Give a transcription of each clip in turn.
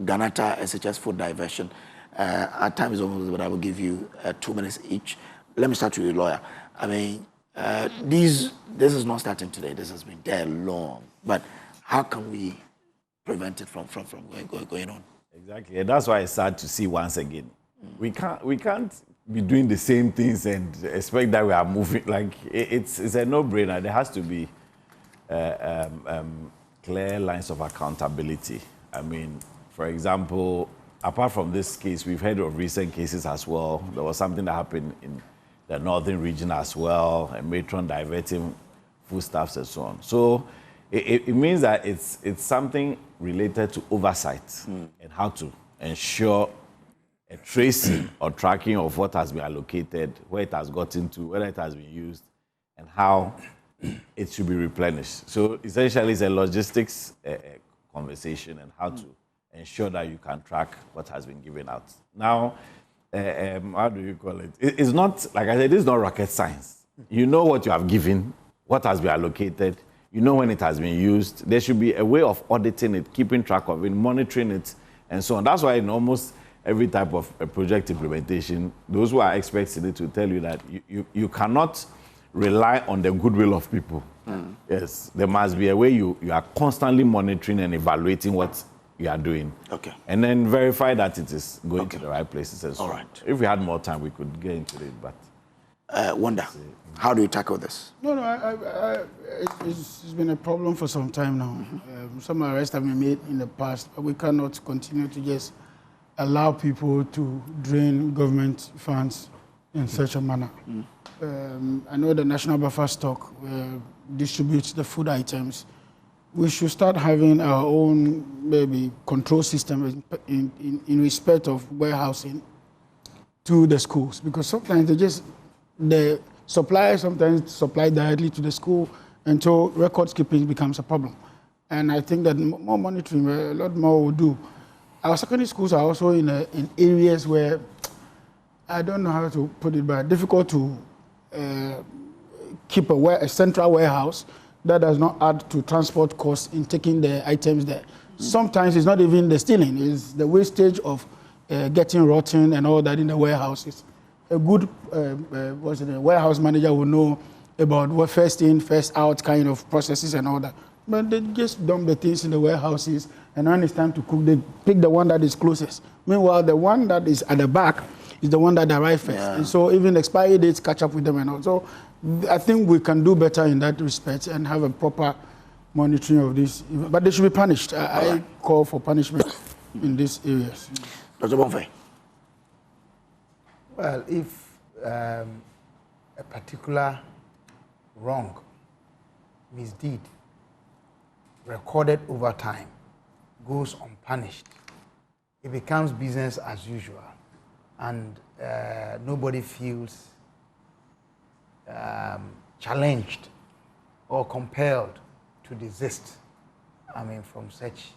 Ghanata SHS for diversion. Our time is almost, but I will give you 2 minutes each. Let me start with the lawyer. I mean, this is not starting today. This has been there long. But how can we prevent it from going on? Exactly, and that's why it's sad to see once again. We can't be doing the same things and expect that we are moving. Like it's a no-brainer. There has to be clear lines of accountability. I mean, for example, apart from this case, we've heard of recent cases as well. There was something that happened in the northern region as well, a matron diverting foodstuffs and so on. So it means that it's something related to oversight and how to ensure a tracing or tracking of what has been allocated, where it has gotten to, whether it has been used, and how it should be replenished. So essentially, it's a logistics conversation and how to ensure that you can track what has been given out. Now, how do you call it? It's not, like I said, it's not rocket science. You know what you have given, what has been allocated, you know when it has been used. There should be a way of auditing it, keeping track of it, monitoring it, and so on. That's why in almost every type of project implementation, those who are experts in it will tell you that you cannot rely on the goodwill of people. Yes, there must be a way you are constantly monitoring and evaluating what you are doing. Okay. And then verify that it is going to the right places and so on. All right. If we had more time, we could get into it, but... Wanda, how do you tackle this? No, it's been a problem for some time now. Some arrests have been made in the past, but we cannot continue to just allow people to drain government funds in such a manner. I know the National Buffer Stock distributes the food items. We should start having our own maybe control system in respect of warehousing to the schools, because sometimes the suppliers sometimes supply directly to the school until records keeping becomes a problem. And I think that more monitoring, a lot more will do. Our secondary schools are also in areas where, I don't know how to put it, but difficult to keep a central warehouse that does not add to transport costs in taking the items there. Sometimes it's not even the stealing, it's the wastage of getting rotten and all that in the warehouses. A good warehouse manager will know about what first in, first out kind of processes and all that. But they just dump the things in the warehouses, and when it's time to cook, they pick the one that is closest. Meanwhile, the one that is at the back is the one that arrived first. Yeah. And so even expiry dates catch up with them and all. So I think we can do better in that respect and have a proper monitoring of this. But they should be punished. I call for punishment in these areas. Dr. Bomfeh. Well, if a particular wrong, misdeed, recorded over time, goes unpunished, it becomes business as usual, and nobody feels challenged or compelled to desist, from such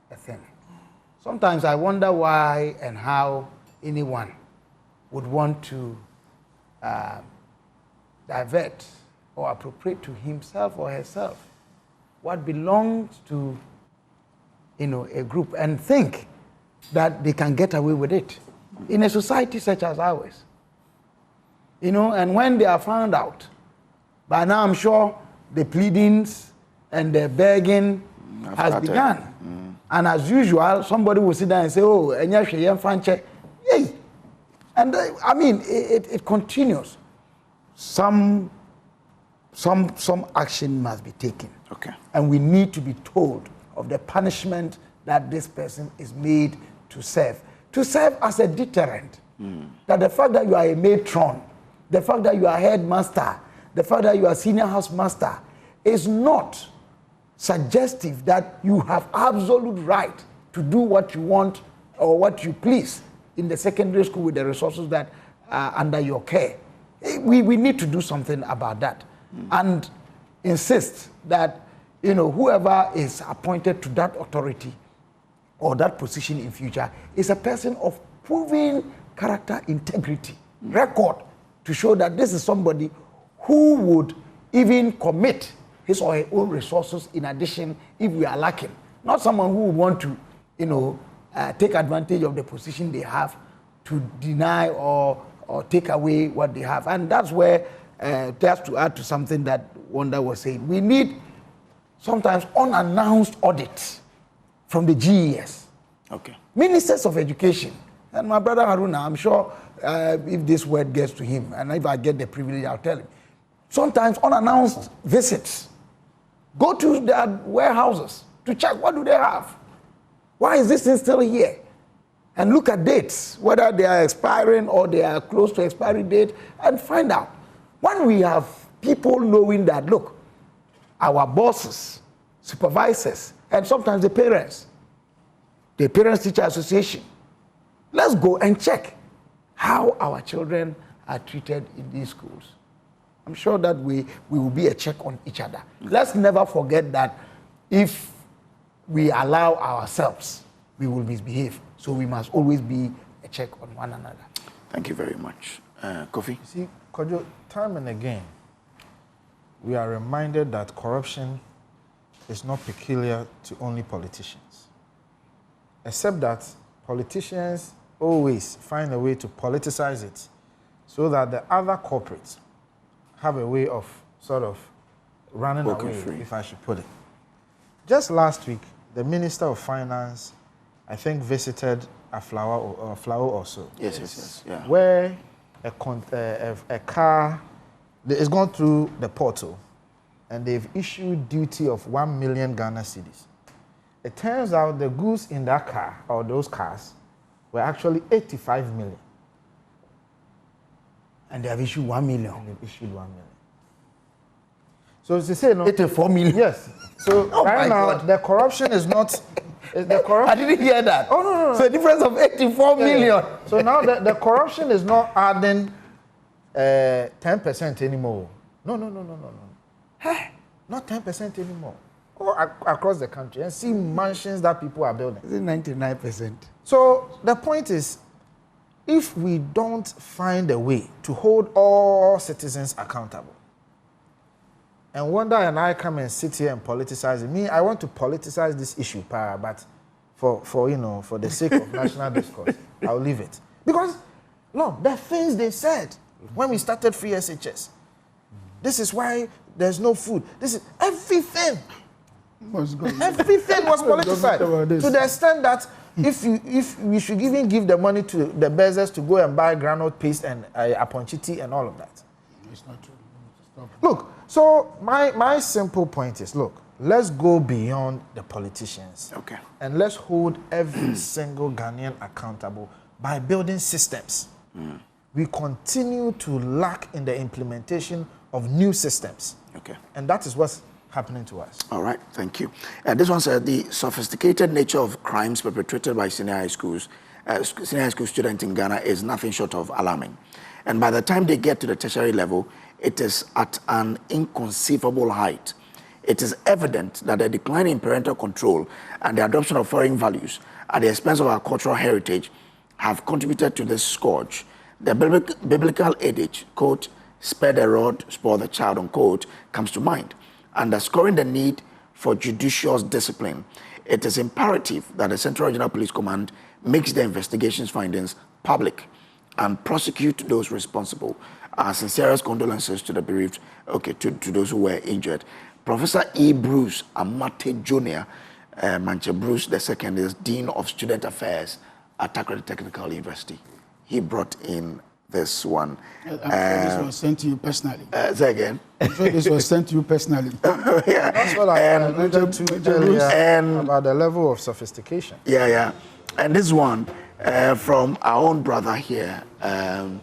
a thing. Sometimes I wonder why and how anyone would want to divert or appropriate to himself or herself what belongs to, a group and think that they can get away with it in a society such as ours. And when they are found out, by now I'm sure the pleadings and the begging has begun. And as usual, somebody will sit down and say, oh, yay. And it continues. Some action must be taken. Okay. And we need to be told of the punishment that this person is made to serve as a deterrent. That the fact that you are a matron, the fact that you are headmaster, the fact that you are senior housemaster is not suggestive that you have absolute right to do what you want or what you please in the secondary school with the resources that are under your care. We need to do something about that and insist that whoever is appointed to that authority or that position in future is a person of proven character, integrity, record to show that this is somebody who would even commit his or her own resources in addition if we are lacking. Not someone who would want to, take advantage of the position they have to deny or take away what they have. And that's where, just to add to something that Wanda was saying, we need sometimes unannounced audits from the GES. Okay. Ministers of Education. And my brother Haruna, I'm sure if this word gets to him, and if I get the privilege, I'll tell him. Sometimes unannounced visits. Go to their warehouses to check what do they have. Why is this thing still here? And look at dates, whether they are expiring or they are close to expiry date, and find out. When we have people knowing that, look, our bosses, supervisors, and sometimes the Parents-Teacher Association, let's go and check how our children are treated in these schools. I'm sure that we will be a check on each other. Let's never forget that if we allow ourselves, we will misbehave. So we must always be a check on one another. Thank you very much. Kofi? You see, Kojo, time and again, we are reminded that corruption is not peculiar to only politicians. Except that politicians always find a way to politicize it so that the other corporates have a way of sort of running away, if I should put it. Just last week, the Minister of Finance, I think, visited a flower or so. Yes. Yeah. Where a car is gone through the portal and they've issued duty of 1 million Ghana cedis. It turns out the goods in that car, or those cars, were actually 85 million. And they have issued 1 million. And they've issued 1 million. So as they say, no. 84 million. Yes. So right now, the corruption is not. I didn't hear that. Oh, no. So a difference of 84 million. Yeah. So now the corruption is not adding 10% anymore. No. Not 10% anymore. Go across the country and see mansions that people are building. Is it 99%? So the point is, if we don't find a way to hold all citizens accountable, and Wanda and I come and sit here and politicize it. I want to politicize this issue, but for the sake of national discourse, I'll leave it. Because, Lom, the things they said when we started free SHS, this is why there's no food. This is everything. Everything was politicized to the extent that if we should even give the money to the bursars to go and buy granite paste and aponchiti and all of that. It's not true. Stop. Look, so my simple point is, look, let's go beyond the politicians. Okay. And let's hold every single Ghanaian accountable by building systems. We continue to lack in the implementation of new systems. Okay. And that is what's happening to us. All right, thank you. This one said the sophisticated nature of crimes perpetrated by senior high school students in Ghana is nothing short of alarming. And by the time they get to the tertiary level, it is at an inconceivable height. It is evident that the decline in parental control and the adoption of foreign values at the expense of our cultural heritage have contributed to this scourge. The biblical adage, quote, spare the rod, spoil the child, unquote, comes to mind. Underscoring the need for judicious discipline, it is imperative that the Central Regional Police Command makes the investigations findings public and prosecute those responsible. Our sincerest condolences to the bereaved, to those who were injured. Professor E. Bruce Amate Jr., Manche Bruce II, is Dean of Student Affairs at Takoradi Technical University. He brought in this one. I'm sure this was sent to you personally. Say again? I'm sure this was sent to you personally. Yeah. That's what I alluded to earlier about the level of sophistication. Yeah. And this one from our own brother here, Dr.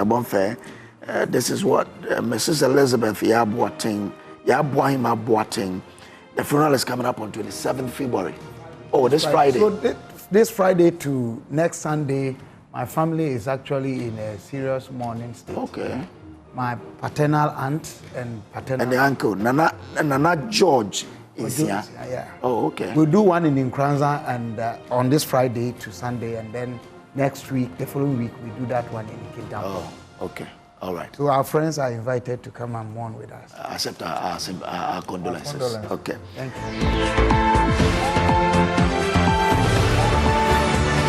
Bomfeh. This is what Mrs. Elizabeth Yabuahima Boateng. The funeral is coming up on 27th February. Oh, this Friday. So this Friday to next Sunday, my family is actually in a serious mourning state. Okay. My paternal aunt and paternal... And the uncle, Nana George is here. Yeah. Oh, okay. We'll do one in Nkranza and on this Friday to Sunday, and then next week, the following week, we do that one in Kingdom. Oh, okay. All right. So our friends are invited to come and mourn with us. Accept our condolences. Our condolences. Okay. Thank you.